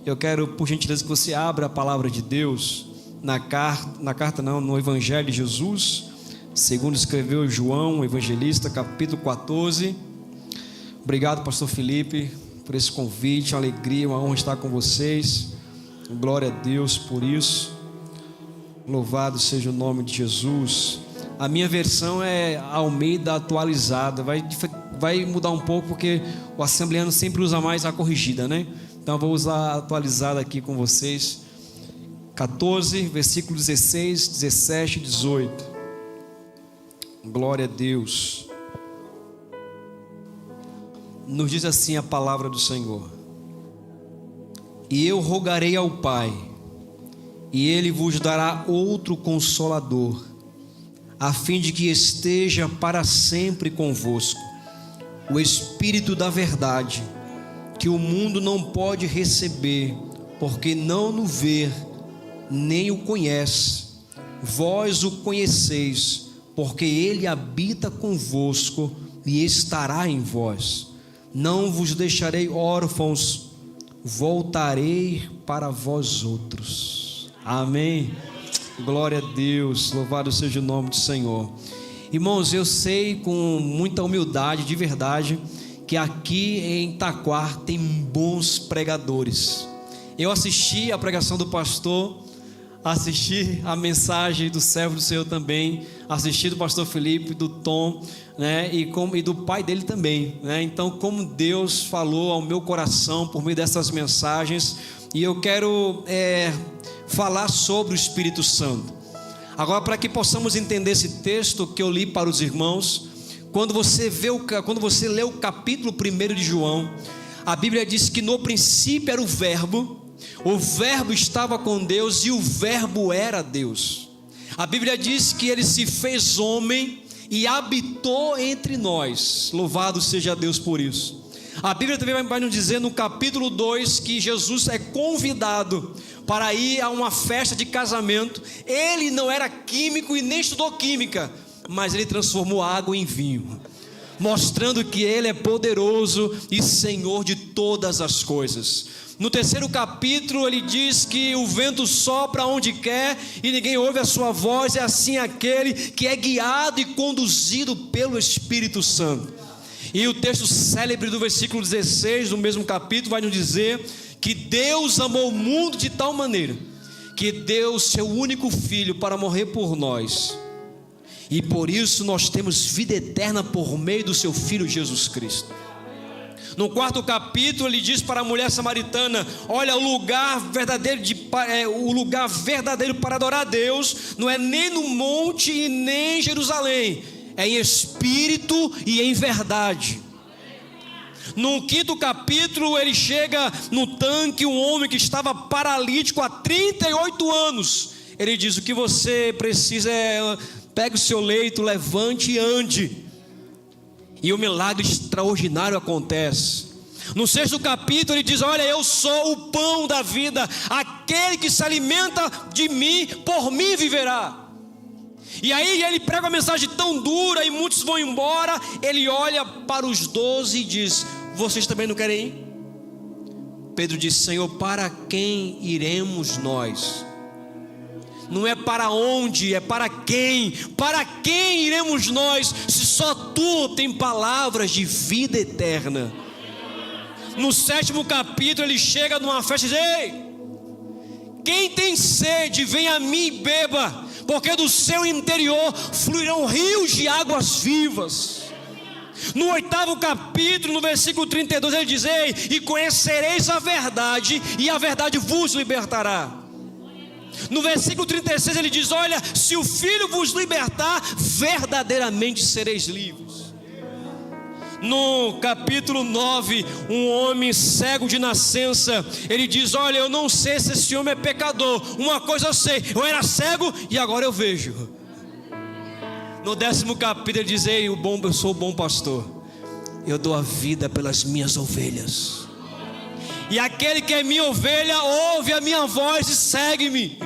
Eu quero, por gentileza, que você abra a palavra de Deus no Evangelho de Jesus, segundo escreveu João, o evangelista, capítulo 14. Obrigado, pastor Felipe, por esse convite, uma alegria, uma honra estar com vocês. Glória a Deus por isso. Louvado seja o nome de Jesus. A minha versão é Almeida atualizada. Vai mudar um pouco porque o assembleano sempre usa mais a corrigida, né? Então eu vou usar a atualizada aqui com vocês. 14, versículo 16, 17 e 18. Glória a Deus. Nos diz assim a palavra do Senhor: e eu rogarei ao Pai, e Ele vos dará outro Consolador, a fim de que esteja para sempre convosco, o Espírito da verdade, que o mundo não pode receber, porque não o vê, nem o conhece. Vós o conheceis, porque Ele habita convosco e estará em vós. Não vos deixarei órfãos, voltarei para vós outros. Amém. Glória a Deus, louvado seja o nome do Senhor. Irmãos, eu sei com muita humildade, de verdade, que aqui em Taquar tem bons pregadores. Eu assisti a pregação do pastor, assisti a mensagem do servo do Senhor também, assisti do pastor Felipe, do Tom, né, e do pai dele também, né? Então, como Deus falou ao meu coração por meio dessas mensagens, e eu quero falar sobre o Espírito Santo. Agora, para que possamos entender esse texto que eu li para os irmãos, quando você lê o capítulo 1 de João, a Bíblia diz que no princípio era o Verbo estava com Deus e o Verbo era Deus. A Bíblia diz que Ele se fez homem e habitou entre nós. Louvado seja Deus por isso. A Bíblia também vai nos dizer no capítulo 2 que Jesus é convidado para ir a uma festa de casamento. Ele não era químico e nem estudou química, mas ele transformou água em vinho, mostrando que Ele é poderoso e Senhor de todas as coisas. No 3º capítulo ele diz que o vento sopra onde quer e ninguém ouve a sua voz. É assim aquele que é guiado e conduzido pelo Espírito Santo. E o texto célebre do versículo 16 do mesmo capítulo vai nos dizer que Deus amou o mundo de tal maneira que deu o seu único filho para morrer por nós, e por isso nós temos vida eterna por meio do seu Filho Jesus Cristo. No 4º capítulo ele diz para a mulher samaritana: olha, o lugar verdadeiro para adorar a Deus não é nem no monte e nem em Jerusalém, é em espírito e em verdade. No 5º capítulo ele chega no tanque, um homem que estava paralítico há 38 anos. Ele diz: o que você precisa é pegue o seu leito, levante e ande. E o milagre extraordinário acontece. No 6º capítulo ele diz: olha, eu sou o pão da vida, aquele que se alimenta de mim, por mim viverá. E aí ele prega uma mensagem tão dura e muitos vão embora. Ele olha para os 12 e diz: vocês também não querem ir? Pedro disse: Senhor, para quem iremos nós? Não é para onde, é para quem. Para quem iremos nós, se só tu tem palavras de vida eterna? No 7º capítulo ele chega numa festa e diz: ei, quem tem sede, vem a mim e beba, porque do seu interior fluirão rios de águas vivas. No 8º capítulo, no versículo 32, ele diz: ei, e conhecereis a verdade, e a verdade vos libertará. No versículo 36 ele diz: olha, se o Filho vos libertar, verdadeiramente sereis livres. No capítulo 9, um homem cego de nascença, ele diz: olha, eu não sei se esse homem é pecador, uma coisa eu sei, eu era cego e agora eu vejo. No 10º capítulo ele diz: ei, eu sou o bom pastor, eu dou a vida pelas minhas ovelhas. E aquele que é minha ovelha ouve a minha voz e segue-me.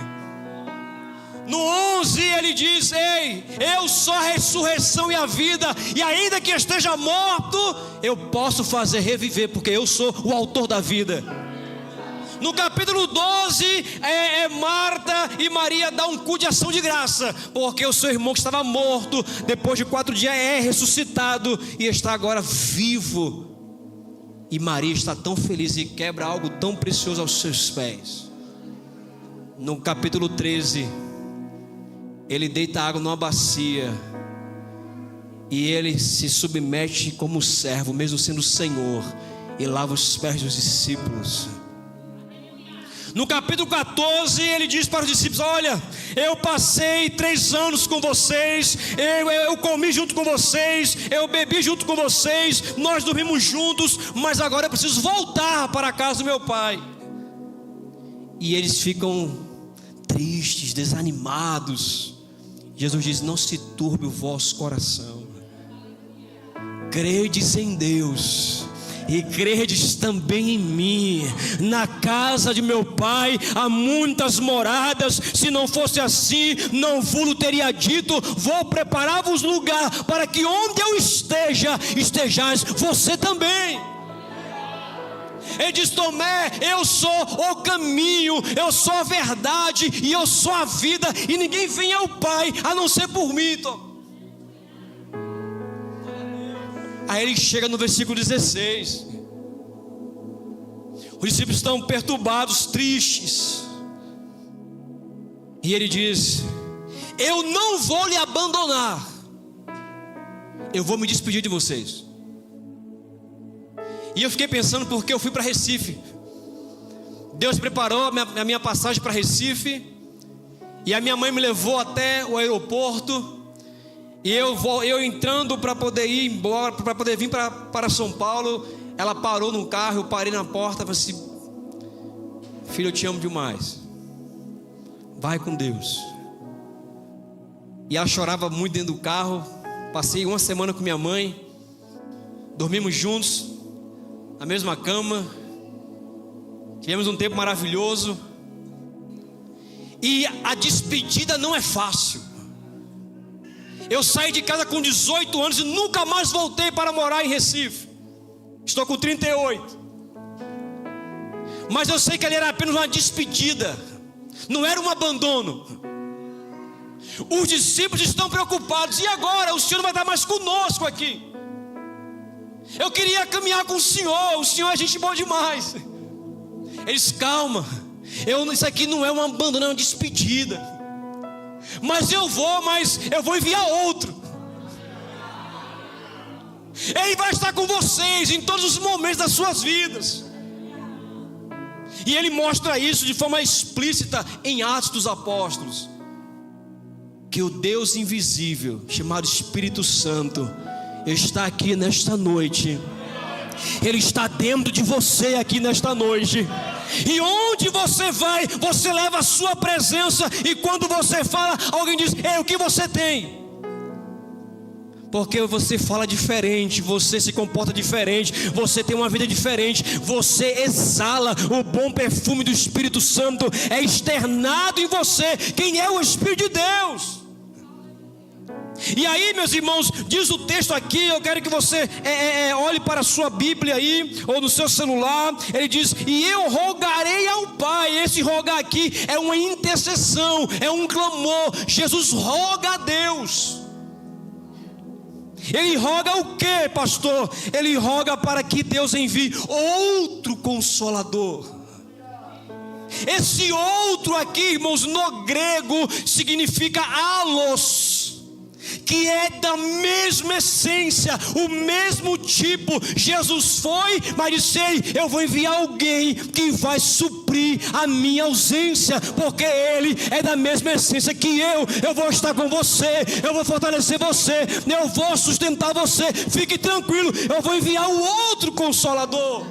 No 11 ele diz: ei, eu sou a ressurreição e a vida, e ainda que esteja morto, eu posso fazer reviver, porque eu sou o autor da vida. No capítulo 12, Marta e Maria dão um culto de ação de graça, porque o seu irmão que estava morto, depois de 4 dias é ressuscitado e está agora vivo. E Maria está tão feliz e quebra algo tão precioso aos seus pés. No capítulo 13, ele deita água numa bacia e ele se submete como servo, mesmo sendo Senhor, e lava os pés dos discípulos. No capítulo 14, ele diz para os discípulos: olha, eu passei 3 anos com vocês, eu comi junto com vocês, eu bebi junto com vocês, nós dormimos juntos, mas agora eu preciso voltar para a casa do meu pai. E eles ficam tristes, desanimados. Jesus diz: não se turbe o vosso coração, credes em Deus e credes também em mim. Na casa de meu pai há muitas moradas, se não fosse assim, não vos teria dito: vou preparar-vos lugar, para que onde eu esteja, estejais você também. Ele diz: Tomé, eu sou o caminho, eu sou a verdade e eu sou a vida, e ninguém vem ao Pai a não ser por mim. Aí ele chega no versículo 16. Os discípulos estão perturbados, tristes. E ele diz: eu não vou lhe abandonar, eu vou me despedir de vocês. E eu fiquei pensando, porque eu fui para Recife. Deus preparou a minha passagem para Recife, e a minha mãe me levou até o aeroporto. E eu entrando para poder ir embora, para poder vir para São Paulo, ela parou no carro, eu parei na porta e falei assim: filho, eu te amo demais, vai com Deus. E ela chorava muito dentro do carro. Passei 1 semana com minha mãe, dormimos juntos na mesma cama, tivemos um tempo maravilhoso. E a despedida não é fácil. Eu saí de casa com 18 anos e nunca mais voltei para morar em Recife. Estou com 38. Mas eu sei que ali era apenas uma despedida, não era um abandono. Os discípulos estão preocupados: e agora? O Senhor não vai estar mais conosco aqui. Eu queria caminhar com o Senhor é gente boa demais. Eles: calma, isso aqui não é um abandono, é uma despedida. Mas eu vou enviar outro. Ele vai estar com vocês em todos os momentos das suas vidas. E ele mostra isso de forma explícita em Atos dos Apóstolos, que o Deus invisível, chamado Espírito Santo, está aqui nesta noite. Ele está dentro de você aqui nesta noite. E onde você vai, você leva a sua presença. E quando você fala, alguém diz: ei, o que você tem? Porque você fala diferente, você se comporta diferente, você tem uma vida diferente, você exala o bom perfume do Espírito Santo. É externado em você quem é o Espírito de Deus. E aí, meus irmãos, diz o texto aqui, eu quero que você olhe para a sua Bíblia aí, ou no seu celular. Ele diz: e eu rogarei ao Pai. Esse rogar aqui é uma intercessão, é um clamor. Jesus roga a Deus. Ele roga o que, pastor? Ele roga para que Deus envie outro Consolador. Esse outro aqui, irmãos, no grego significa allos, que é da mesma essência, o mesmo tipo. Jesus foi, mas disse: eu vou enviar alguém que vai suprir a minha ausência, porque ele é da mesma essência que eu vou estar com você, eu vou fortalecer você, eu vou sustentar você, fique tranquilo, eu vou enviar o outro Consolador.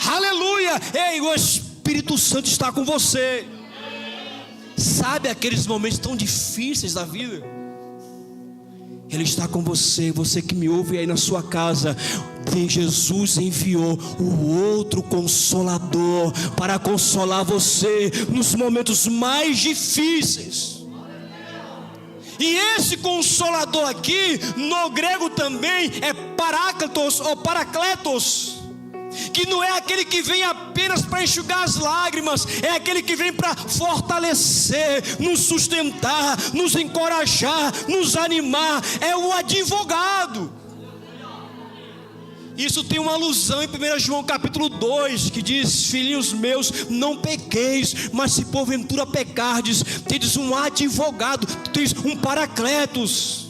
Aleluia! Ei, o Espírito Santo está com você. Sabe aqueles momentos tão difíceis da vida? Ele está com você, você que me ouve aí na sua casa. Jesus enviou o outro Consolador para consolar você nos momentos mais difíceis. E esse Consolador aqui, no grego também, é Paráclitos ou Paracletos, que não é aquele que vem apenas para enxugar as lágrimas, é aquele que vem para fortalecer, nos sustentar, nos encorajar, nos animar. É o advogado. Isso tem uma alusão em 1 João capítulo 2, que diz: filhinhos meus, não pequeis, mas se porventura pecardes, tendes um advogado, tens um paracletos,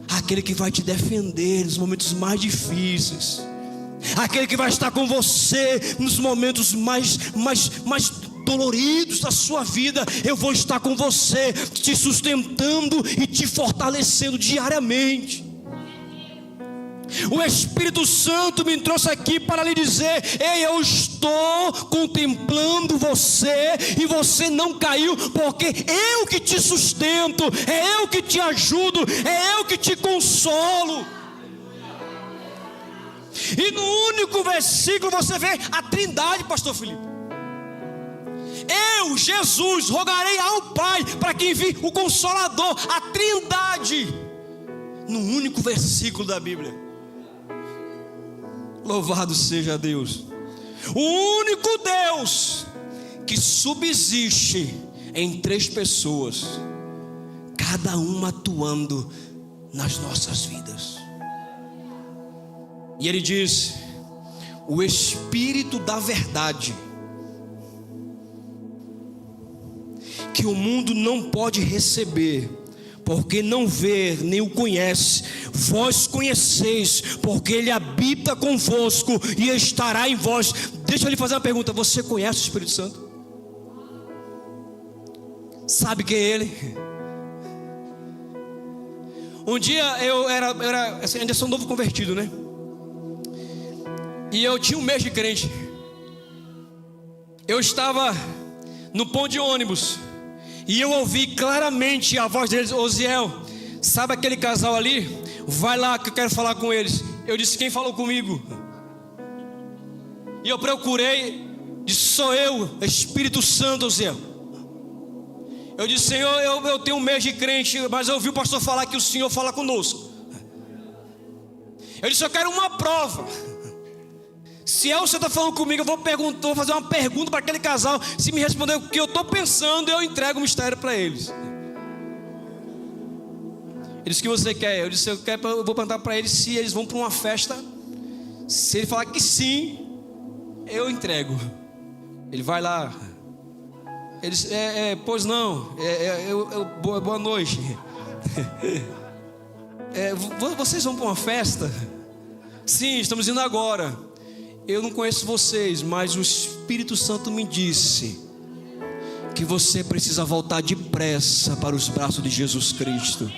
aquele que vai te defender nos momentos mais difíceis, aquele que vai estar com você nos momentos mais doloridos da sua vida. Eu vou estar com você, te sustentando e te fortalecendo diariamente. O Espírito Santo me trouxe aqui para lhe dizer: ei, eu estou contemplando você, e você não caiu, porque eu que te sustento, é eu que te ajudo, é eu que te consolo. E no único versículo você vê a Trindade, pastor Felipe. Eu, Jesus, rogarei ao Pai para que envie o Consolador, a Trindade, no único versículo da Bíblia. Louvado seja Deus. O único Deus que subsiste em 3 pessoas, cada uma atuando nas nossas vidas. E ele diz: o Espírito da verdade, que o mundo não pode receber, porque não vê nem o conhece. Vós conheceis, porque ele habita convosco e estará em vós. Deixa eu lhe fazer uma pergunta: você conhece o Espírito Santo? Sabe quem é ele? Um dia eu era ainda sou novo convertido, né? E eu tinha um mês de crente. Eu estava no ponto de ônibus e eu ouvi claramente a voz deles: Osiel, sabe aquele casal ali? Vai lá que eu quero falar com eles. Eu disse: quem falou comigo? E eu procurei, disse: sou eu, Espírito Santo, Osiel. Eu disse: Senhor, eu tenho um mês de crente, mas eu ouvi o pastor falar que o Senhor fala conosco. Eu disse: eu quero uma prova. Se é o Senhor está falando comigo, eu vou fazer uma pergunta para aquele casal. Se me responder o que eu estou pensando, eu entrego o mistério para eles. Ele disse: o que você quer? Eu disse: eu vou perguntar para eles se eles vão para uma festa. Se ele falar que sim, eu entrego. Ele vai lá. Ele disse: pois não, boa noite. Vocês vão para uma festa? Sim, estamos indo agora. Eu não conheço vocês, mas o Espírito Santo me disse que você precisa voltar depressa para os braços de Jesus Cristo.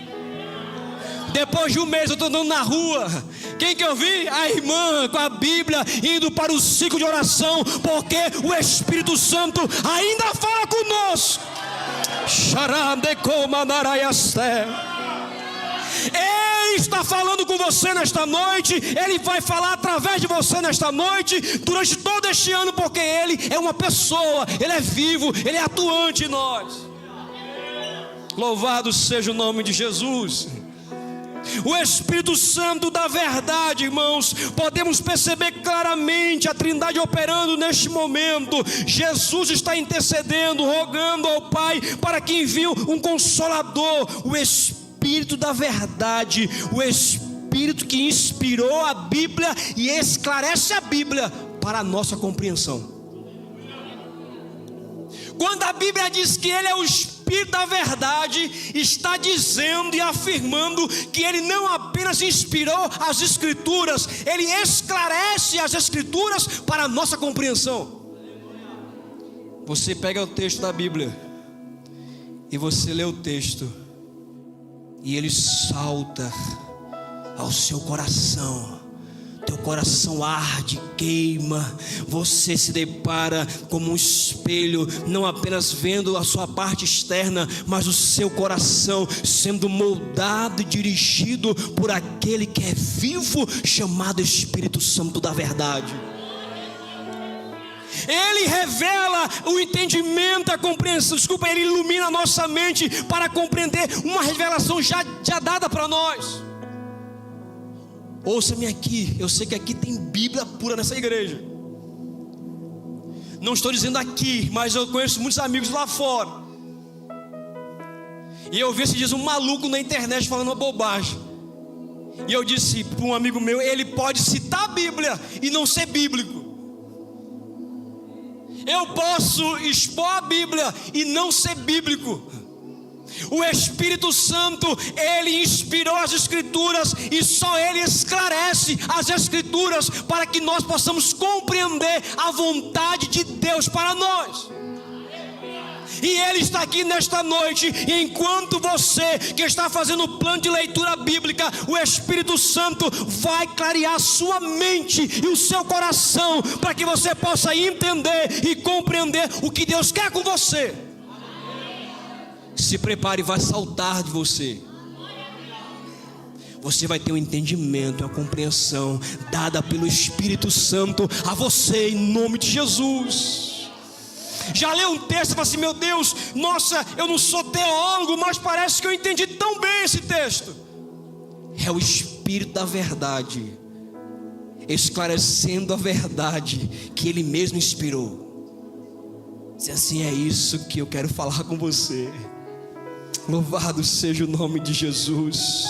Depois de um mês eu estou andando na rua. Quem que eu vi? A irmã com a Bíblia, indo para o ciclo de oração, porque o Espírito Santo ainda fala conosco. Ele está falando com você nesta noite. Ele vai falar através de você nesta noite, durante todo este ano, porque Ele é uma pessoa, Ele é vivo, Ele é atuante em nós. Louvado seja o nome de Jesus. O Espírito Santo da verdade, irmãos, podemos perceber claramente a Trindade operando neste momento. Jesus está intercedendo, rogando ao Pai para que envie um Consolador, o Espírito da verdade, o Espírito que inspirou a Bíblia e esclarece a Bíblia para a nossa compreensão. Quando a Bíblia diz que Ele é o Espírito da verdade, está dizendo e afirmando que Ele não apenas inspirou as Escrituras, Ele esclarece as Escrituras para a nossa compreensão. Você pega o texto da Bíblia e você lê o texto, e ele salta ao seu coração. Teu coração arde, queima. Você se depara como um espelho, não apenas vendo a sua parte externa, mas o seu coração sendo moldado e dirigido por aquele que é vivo, chamado Espírito Santo da verdade. Ele revela o entendimento, a compreensão, ele ilumina a nossa mente para compreender uma revelação já dada para nós. Ouça-me aqui, eu sei que aqui tem Bíblia pura nessa igreja. Não estou dizendo aqui, mas eu conheço muitos amigos lá fora. E eu vi esses dias um maluco na internet falando uma bobagem. E eu disse para um amigo meu, ele pode citar a Bíblia e não ser bíblico. Eu posso expor a Bíblia e não ser bíblico. O Espírito Santo, Ele inspirou as Escrituras e só Ele esclarece as Escrituras para que nós possamos compreender a vontade de Deus para nós. E Ele está aqui nesta noite, e enquanto você que está fazendo o plano de leitura bíblica, o Espírito Santo vai clarear a sua mente e o seu coração, para que você possa entender e compreender o que Deus quer com você. Se prepare, vai saltar de você. Você vai ter um entendimento, uma compreensão dada pelo Espírito Santo a você, em nome de Jesus. Já leu um texto e fala assim: meu Deus, nossa, eu não sou teólogo, mas parece que eu entendi tão bem esse texto. É o Espírito da verdade esclarecendo a verdade que Ele mesmo inspirou. Se assim é isso que eu quero falar com você. Louvado seja o nome de Jesus.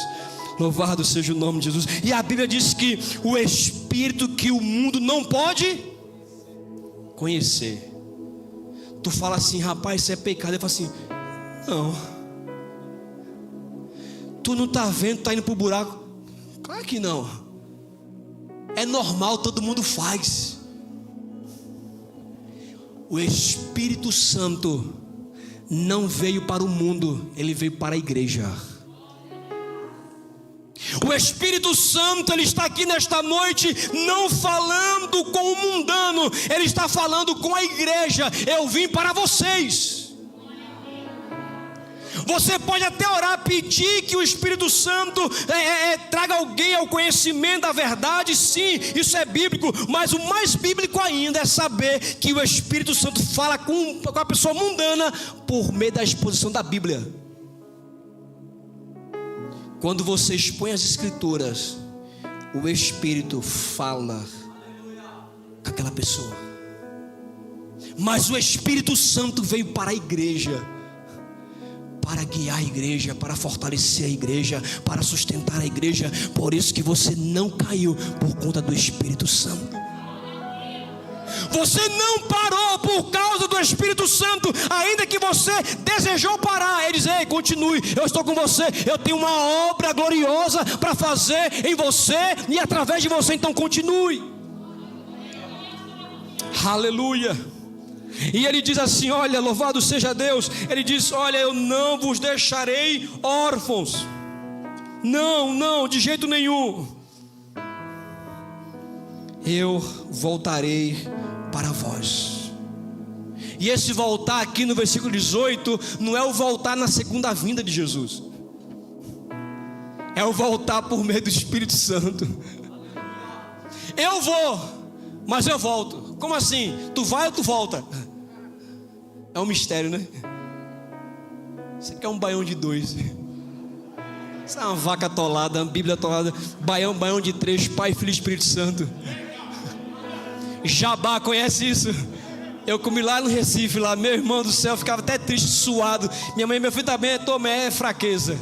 Louvado seja o nome de Jesus. E a Bíblia diz que o Espírito que o mundo não pode conhecer. Tu fala assim: rapaz, isso é pecado. Eu falo assim: não. Tu não está vendo, está indo para o buraco? Claro que não. É normal, todo mundo faz. O Espírito Santo não veio para o mundo, Ele veio para a igreja. O Espírito Santo, Ele está aqui nesta noite, não falando com o mundano, Ele está falando com a igreja. Eu vim para vocês. Você pode até orar, pedir que o Espírito Santo traga alguém ao conhecimento da verdade. Sim, isso é bíblico. Mas o mais bíblico ainda é saber que o Espírito Santo fala com a pessoa mundana por meio da exposição da Bíblia. Quando você expõe as Escrituras, o Espírito fala com aquela pessoa. Mas o Espírito Santo veio para a igreja, para guiar a igreja, para fortalecer a igreja, para sustentar a igreja. Por isso que você não caiu, por conta do Espírito Santo. Você não parou por causa do Espírito Santo, ainda que você desejou parar. Ele diz: ei, continue, eu estou com você, eu tenho uma obra gloriosa para fazer em você e através de você, então continue. Aleluia. E ele diz assim: olha, louvado seja Deus. Ele diz: olha, eu não vos deixarei órfãos. Não, não, de jeito nenhum. Eu voltarei para vós. E esse voltar aqui no versículo 18 não é o voltar na segunda vinda de Jesus, é o voltar por meio do Espírito Santo. Eu vou, mas eu volto. Como assim? Tu vai ou tu volta? É um mistério, né? Isso aqui é um baião de dois. Isso é uma vaca atolada, uma Bíblia atolada. Baião de três: Pai, Filho e Espírito Santo. Jabá, conhece isso? Eu comi lá no Recife, lá, meu irmão do céu, ficava até triste, suado. Minha mãe: meu filho também é fraqueza.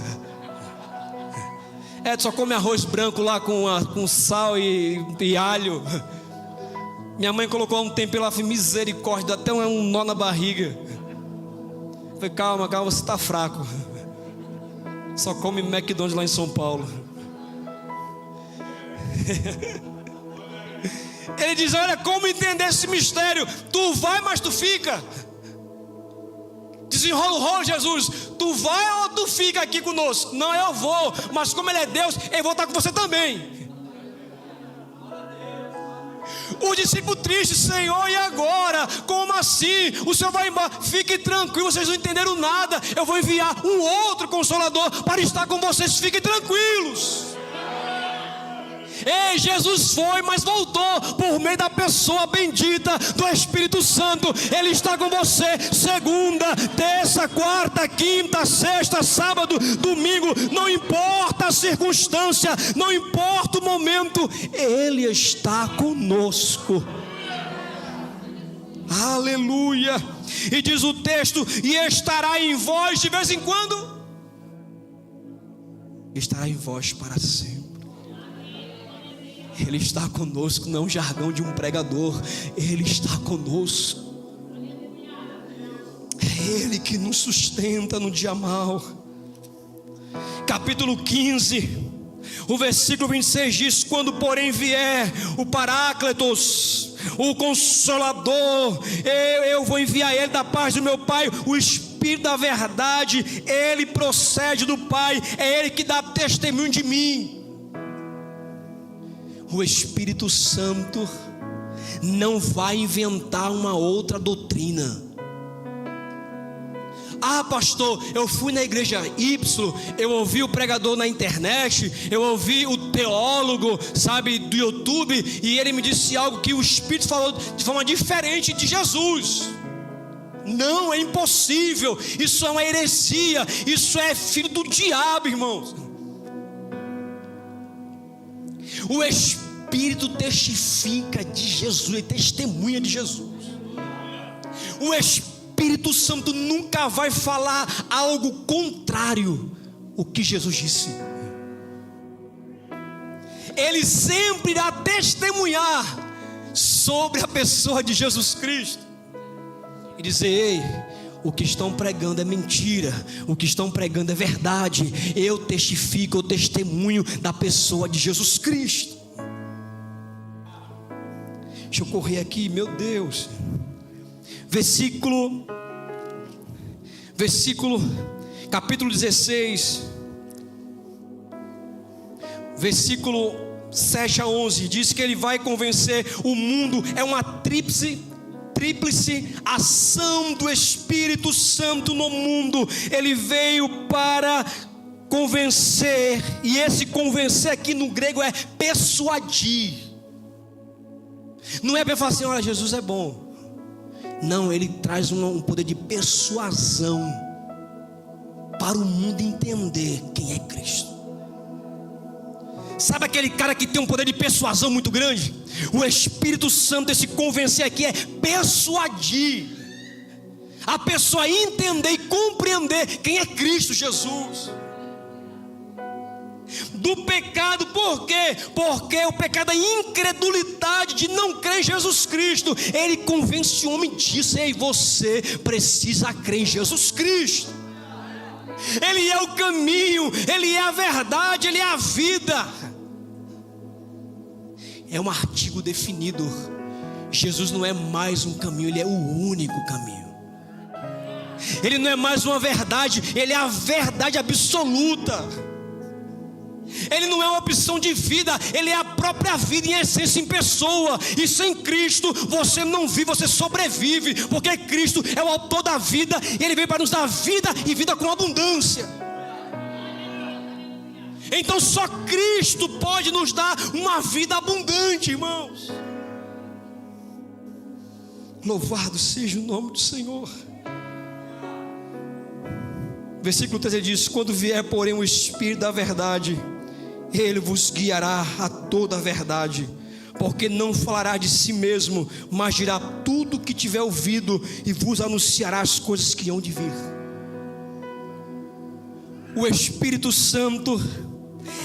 Tu só come arroz branco lá com sal e alho. Minha mãe colocou um tempero lá, misericórdia, até um nó na barriga. Eu falei: calma, você está fraco. Só come McDonald's lá em São Paulo. Ele diz: olha, como entender esse mistério? Tu vai, mas tu fica. Desenrola o rolo, Jesus. Tu vai ou tu fica aqui conosco? Não, eu vou, mas como Ele é Deus, eu vou estar com você também. O discípulo triste: Senhor, e agora? Como assim? O Senhor vai embora? Fique tranquilo, vocês não entenderam nada. Eu vou enviar um outro Consolador para estar com vocês. Fiquem tranquilos. Ei, Jesus foi, mas voltou por meio da pessoa bendita do Espírito Santo. Ele está com você segunda, terça, quarta, quinta, sexta, sábado, domingo. Não importa a circunstância, não importa o momento, Ele está conosco. Aleluia. E diz o texto: e estará em vós de vez em quando. Estará em vós para sempre. Ele está conosco, não é um jargão de um pregador. Ele está conosco. É Ele que nos sustenta no dia mau. Capítulo 15, o versículo 26 diz: quando porém vier o Paráclitos, o Consolador, eu vou enviar Ele da parte do meu Pai, o Espírito da verdade. Ele procede do Pai, é Ele que dá testemunho de mim. O Espírito Santo não vai inventar uma outra doutrina. Ah, pastor, eu fui na igreja Y, eu ouvi o pregador na internet, eu ouvi o teólogo, sabe, do YouTube, e ele me disse algo que o Espírito falou de forma diferente de Jesus. Não, é impossível. Isso é uma heresia. Isso é filho do diabo, irmãos. O Espírito testifica de Jesus, ele testemunha de Jesus. O Espírito Santo nunca vai falar algo contrário ao que Jesus disse. Ele sempre irá testemunhar sobre a pessoa de Jesus Cristo e dizer: ei, o que estão pregando é mentira, o que estão pregando é verdade. Eu testifico, eu testemunho da pessoa de Jesus Cristo. Deixa eu correr aqui, meu Deus. Capítulo 16, versículo 7 a 11, diz que ele vai convencer o mundo. É uma tríplice ação do Espírito Santo no mundo. Ele veio para convencer, e esse convencer aqui no grego é persuadir. Não é para falar assim: olha, Jesus é bom. Não, ele traz um poder de persuasão para o mundo entender quem é Cristo. Sabe aquele cara que tem um poder de persuasão muito grande? O Espírito Santo, esse convencer aqui é persuadir a pessoa a entender e compreender quem é Cristo Jesus. Do pecado, por quê? Porque o pecado é incredulidade de não crer em Jesus Cristo. Ele convence o homem disso: ei, você precisa crer em Jesus Cristo. Ele é o caminho, Ele é a verdade, Ele é a vida. É um artigo definido. Jesus não é mais um caminho, Ele é o único caminho. Ele não é mais uma verdade, Ele é a verdade absoluta. Ele não é uma opção de vida, Ele é a própria vida em essência, em pessoa. E sem Cristo você não vive, você sobrevive. Porque Cristo é o autor da vida, e Ele veio para nos dar vida e vida com abundância. Então só Cristo pode nos dar uma vida abundante, irmãos. Louvado seja o nome do Senhor. Versículo 13 diz: quando vier porém o Espírito da verdade, Ele vos guiará a toda a verdade, porque não falará de si mesmo, mas dirá tudo o que tiver ouvido, e vos anunciará as coisas que hão de vir. O Espírito Santo,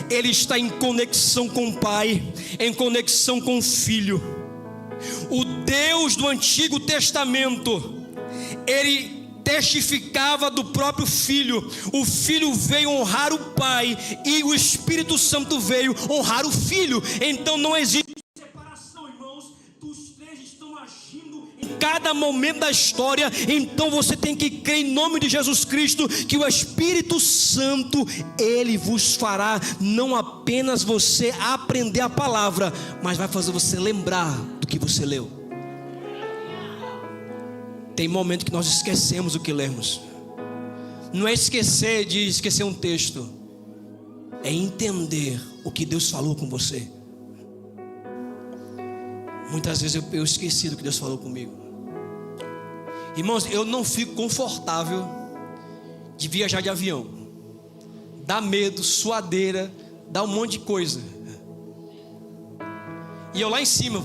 Ele está em conexão com o Pai, em conexão com o Filho. O Deus do Antigo Testamento, Ele testificava do próprio Filho. O Filho veio honrar o Pai, e o Espírito Santo veio honrar o Filho. Então não existe separação, irmãos. Os três estão agindo em cada momento da história. Então você tem que crer em nome de Jesus Cristo, que o Espírito Santo, Ele vos fará não apenas você aprender a palavra, mas vai fazer você lembrar do que você leu. Tem momento que nós esquecemos o que lemos. Não é esquecer de esquecer um texto, é entender o que Deus falou com você. Muitas vezes eu esqueci do que Deus falou comigo. Irmãos, eu não fico confortável de viajar de avião. Dá medo, suadeira, dá um monte de coisa. E eu lá em cima,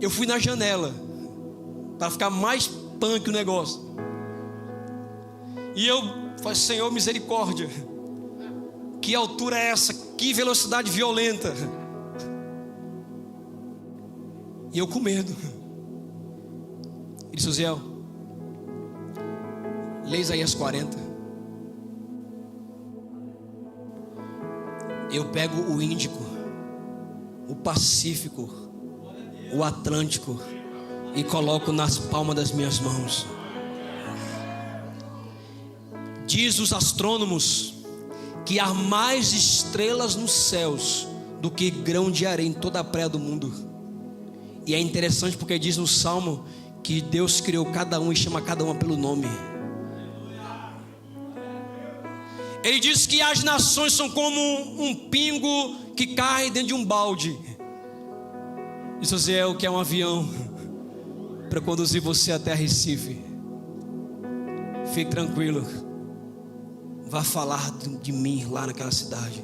eu fui na janela para ficar mais punk o negócio. E eu falei, Senhor, misericórdia. Que altura é essa? Que velocidade violenta. E eu com medo. Ele disse, Uziel, lê Isaías 40. Eu pego o Índico, o Pacífico, o Atlântico e coloco nas palmas das minhas mãos. Diz os astrônomos que há mais estrelas nos céus do que grão de areia em toda a praia do mundo. E é interessante porque diz no Salmo que Deus criou cada um e chama cada uma pelo nome. Ele diz que as nações são como um pingo que cai dentro de um balde. Isso é o que é um avião para conduzir você até Recife. Fique tranquilo. Vá falar de mim lá naquela cidade.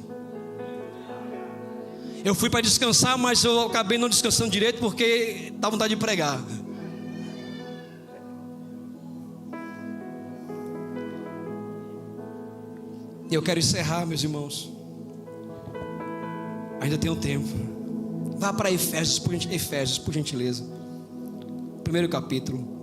Eu fui para descansar, mas eu acabei não descansando direito porque dá vontade de pregar. Eu quero encerrar, meus irmãos. Ainda tenho tempo. Vá para Efésios, por gentileza. Primeiro capítulo.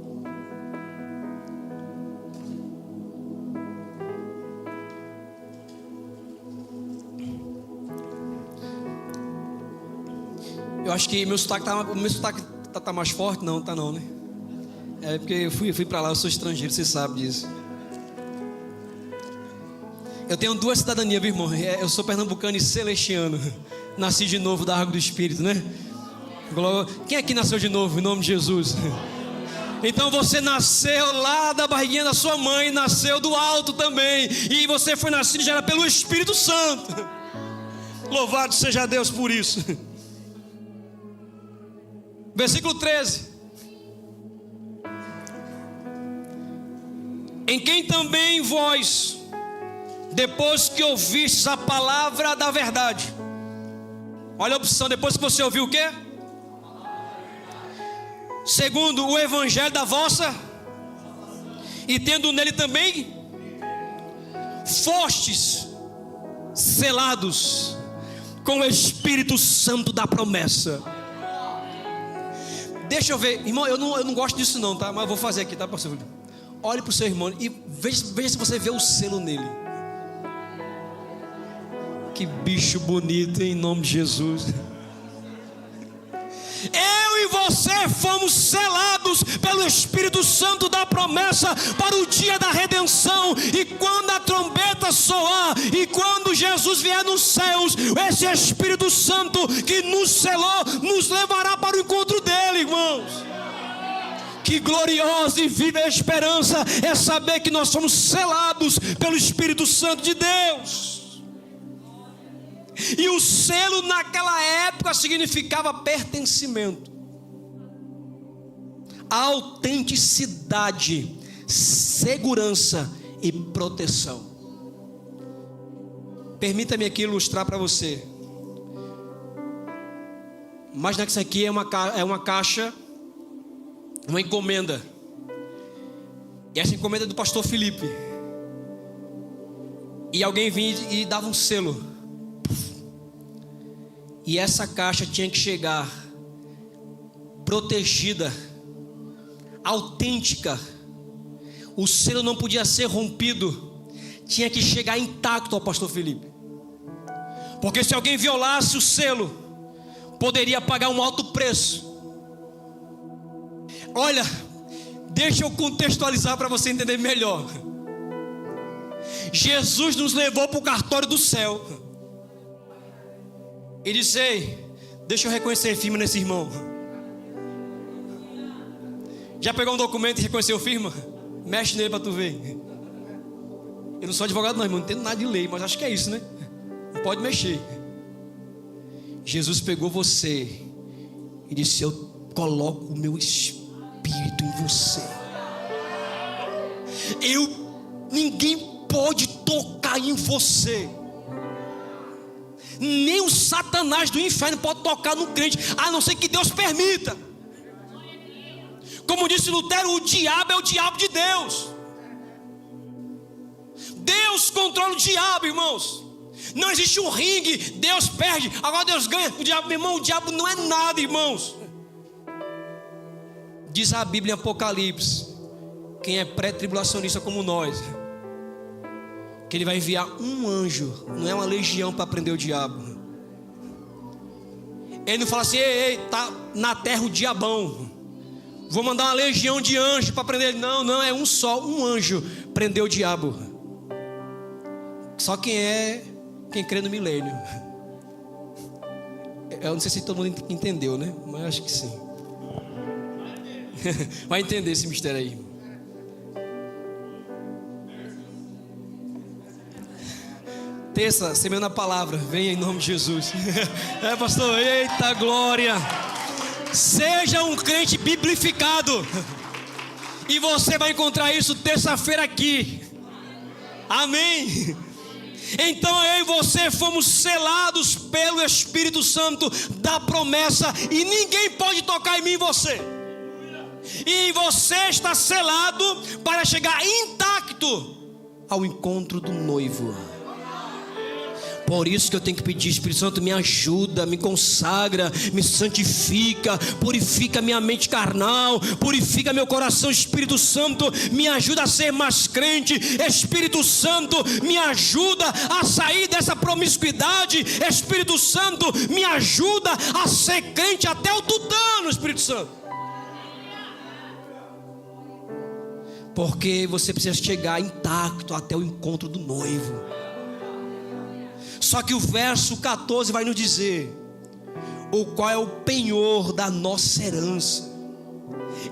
Eu acho que meu sotaque tá mais forte. Não, tá não, né? É porque eu fui para lá, eu sou estrangeiro, você sabe disso. Eu tenho duas cidadanias, meu irmão. Eu sou pernambucano e celestiano. Nasci de novo da água do Espírito, né? Quem aqui nasceu de novo, em nome de Jesus? Então você nasceu lá da barriguinha da sua mãe, nasceu do alto também. E você foi nascido já pelo Espírito Santo. Louvado seja Deus por isso. Versículo 13. Em quem também vós, depois que ouvistes a palavra da verdade. Olha a opção, depois que você ouviu o quê? Segundo o evangelho da vossa, e tendo nele também fostes selados com o Espírito Santo da promessa. Deixa eu ver, irmão, eu não gosto disso não, tá? Mas eu vou fazer aqui, tá, pastor? Olhe para o seu irmão e veja se você vê o selo nele. Que bicho bonito, em nome de Jesus. Eu e você fomos selados pelo Espírito Santo da promessa para o dia da redenção. E quando a trombeta soar, e quando Jesus vier nos céus, esse Espírito Santo que nos selou, nos levará para o encontro dele, irmãos. Que gloriosa e viva esperança é saber que nós somos selados pelo Espírito Santo de Deus. E o selo naquela época significava pertencimento, autenticidade, segurança e proteção. Permita-me aqui ilustrar para você. Imagina que isso aqui é uma caixa, uma encomenda. E essa encomenda é do pastor Felipe. E alguém vinha e dava um selo. E essa caixa tinha que chegar protegida, autêntica. O selo não podia ser rompido, tinha que chegar intacto ao pastor Felipe. Porque se alguém violasse o selo, poderia pagar um alto preço. Olha, deixa eu contextualizar para você entender melhor. Jesus nos levou para o cartório do céu e disse: ei, deixa eu reconhecer firma nesse irmão. Já pegou um documento e reconheceu firma? Mexe nele para tu ver. Eu não sou advogado não, irmão, não entendo nada de lei, mas acho que é isso, né? Não pode mexer. Jesus pegou você e disse: eu coloco o meu espírito em você. Ninguém pode tocar em você. Nem o Satanás do inferno pode tocar no crente, a não ser que Deus permita. Como disse Lutero, o diabo é o diabo de Deus. Deus controla o diabo, irmãos. Não existe um ringue, Deus perde, agora Deus ganha. O diabo, meu irmão, o diabo não é nada, irmãos. Diz a Bíblia em Apocalipse, quem é pré-tribulacionista como nós, que ele vai enviar um anjo, não é uma legião para prender o diabo. Ele não fala assim: ei, tá na terra o diabão, vou mandar uma legião de anjos para prender ele. Não, é um só, um anjo prendeu o diabo. Só quem crê no milênio. Eu não sei se todo mundo entendeu, né? Mas acho que sim. Vai entender esse mistério aí. Terça, semana a palavra, venha em nome de Jesus. Pastor, eita glória. Seja um crente biblificado, e você vai encontrar isso terça-feira aqui. Amém. Então eu e você fomos selados pelo Espírito Santo da promessa, e ninguém pode tocar em mim e você. E você está selado para chegar intacto ao encontro do noivo. Por isso que eu tenho que pedir: Espírito Santo, me ajuda, me consagra, me santifica, purifica minha mente carnal, purifica meu coração. Espírito Santo, me ajuda a ser mais crente. Espírito Santo, me ajuda a sair dessa promiscuidade. Espírito Santo, me ajuda a ser crente até o tutano. Espírito Santo, porque você precisa chegar intacto até o encontro do noivo. Só que o verso 14 vai nos dizer o qual é o penhor da nossa herança.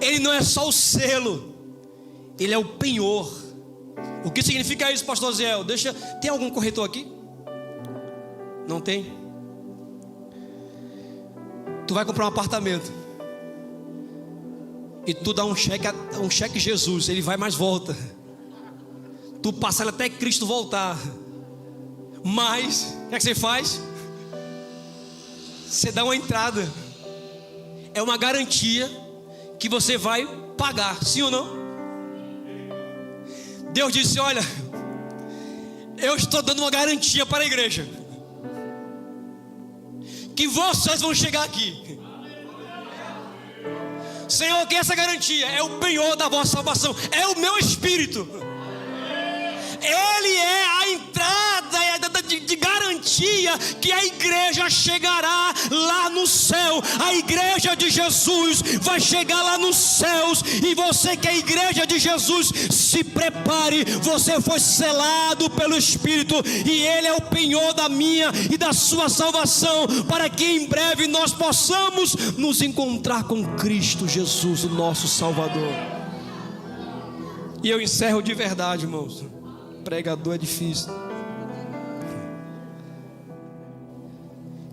Ele não é só o selo, ele é o penhor. O que significa isso, pastor Ziel? Tem algum corretor aqui? Não tem? Tu vai comprar um apartamento e tu dá um cheque Jesus, ele vai mais volta. Tu passa ele até Cristo voltar. Mas, o que é que você faz? Você dá uma entrada. É uma garantia que você vai pagar, sim ou não? Deus disse: olha, eu estou dando uma garantia para a igreja, que vocês vão chegar aqui. Senhor, que essa garantia é o penhor da vossa salvação, é o meu Espírito. Ele é a entrada de garantia que a igreja chegará lá no céu. A igreja de Jesus vai chegar lá nos céus. E você que é a igreja de Jesus, se prepare. Você foi selado pelo Espírito, e Ele é o penhor da minha e da sua salvação, para que em breve nós possamos nos encontrar com Cristo Jesus, o nosso Salvador. E eu encerro de verdade, irmãos. Pregador é difícil.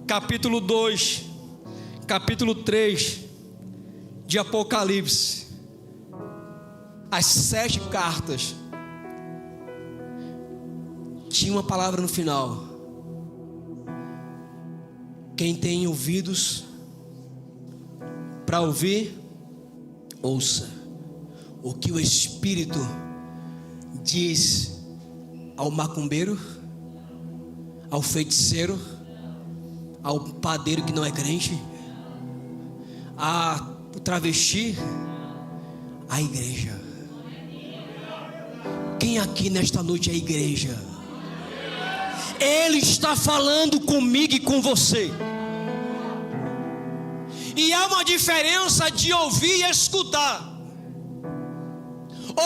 Capítulo 2, capítulo 3 de Apocalipse. As 7 cartas tinha uma palavra no final. Quem tem ouvidos para ouvir, ouça o que o Espírito diz ao macumbeiro, ao feiticeiro, ao padeiro que não é crente, ao travesti, à igreja. Quem aqui nesta noite é a igreja? Ele está falando comigo e com você. E há uma diferença de ouvir e escutar.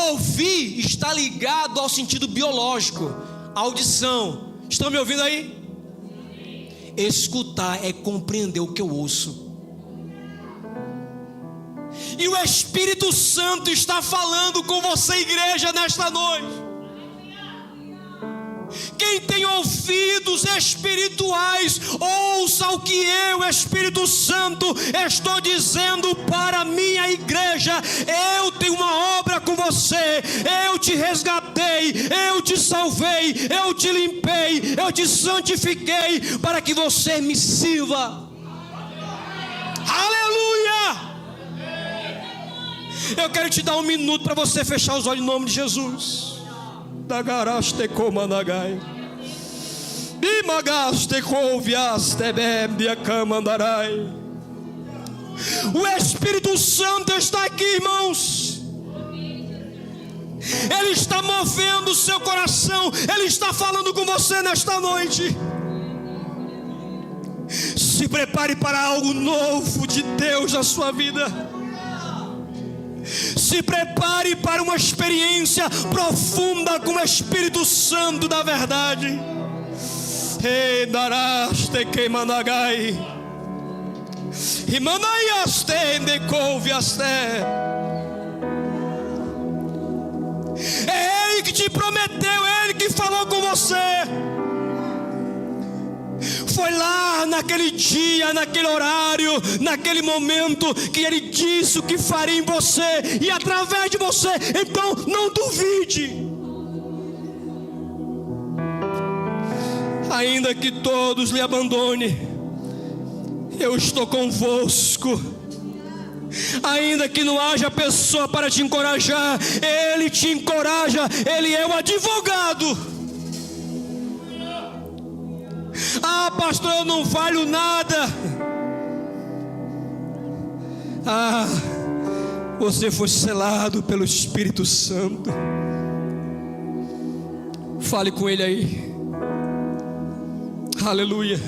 Ouvir está ligado ao sentido biológico, a audição. Estão me ouvindo aí? Escutar é compreender o que eu ouço. E o Espírito Santo está falando com você, igreja, nesta noite, quem tem ouvidos espirituais, ouça o que eu, Espírito Santo, estou dizendo para a minha igreja. Eu tenho uma obra com você. Eu te resgatei, eu te salvei, eu te limpei, eu te santifiquei para que você me sirva. Aleluia! Eu quero te dar um minuto para você fechar os olhos em nome de Jesus. Dagaraste comanagai. Imagaste couviaste bebia camandarai. O Espírito Santo está aqui, irmãos. Ele está movendo o seu coração. Ele está falando com você nesta noite. Se prepare para algo novo de Deus na sua vida. Se prepare para uma experiência profunda com o Espírito Santo da verdade. Ei, daraste que managai. E manaiaste de couviaste. É Ele que te prometeu, é Ele que falou com você. Foi lá naquele dia, naquele horário, naquele momento que Ele disse o que faria em você e através de você. Então não duvide. Ainda que todos lhe abandonem, eu estou convosco. Ainda que não haja pessoa para te encorajar, Ele te encoraja. Ele é o advogado. Ah, pastor, eu não valho nada. Ah, você foi selado pelo Espírito Santo. Fale com Ele aí. Aleluia.